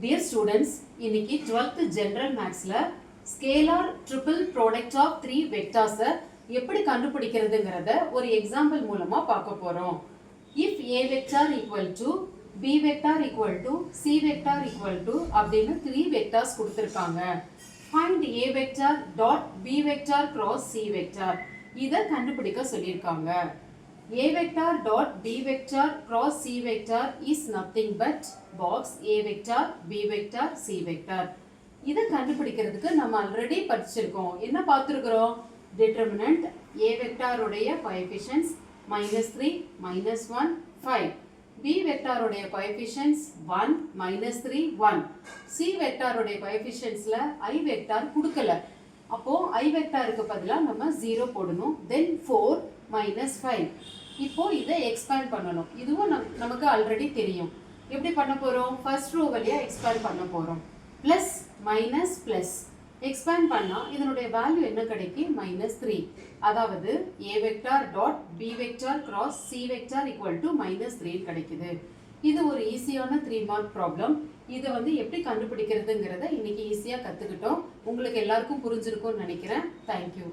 Dear students, இன்னைக்கு 12th General Mathsல scalar triple product of 3 vectors எப்படி கண்டுபிடிக்கிறதுங்கிறத ஒரு எக்ஸாம்பிள் மூலமா பார்க்க போறோம். If A vector equal to B vector equal to C vector equal to அப்படின்னு 3 vectors கொடுத்திருக்காங்க. Find A vector dot B vector cross C vector. இதை கண்டுபிடிக்க சொல்லியிருக்காங்க. A vector dot B vector cross C vector is nothing but box A vector, B vector, C vector. இதை கண்டுபிடிக்கிறதுக்கு நம்ம already படிச்சிருக்கோம். என்ன பார்த்திருக்கிறோம்? Determinant A vector உடைய coefficients -3, -1, 5. B vector உடைய coefficients 1, -3, 1. C vector உடைய coefficientsல I vector கொடுக்கல. அப்போ I vectorக்கு பதிலா நம்ம 0 போடணும். Then 4 -5. இப்போ இதை எக்ஸ்பேண்ட் பண்ணணும். இதுவும் நமக்கு ஆல்ரெடி தெரியும். எப்படி பண்ண போறோம்? ஃபர்ஸ்ட் ரோ வழியா எக்ஸ்பேண்ட் பண்ண போறோம். பிளஸ் மைனஸ் பிளஸ் எக்ஸ்பேண்ட் பண்ணா இதனுடைய வேல்யூ என்ன கிடைக்கும்? -3. அதாவது A vector dot B vector cross C vector equal to -3 கிடைக்குது. இது ஒரு ஈஸியான 3 மார்க் ப்ராப்ளம். இதை எப்படி கண்டுபிடிக்கிறதுங்கிறத இன்னைக்கு ஈஸியா கத்துக்கிட்டோம். உங்களுக்கு எல்லாருக்கும் புரிஞ்சிருக்கும்னு நினைக்கிறேன். தேங்க்யூ.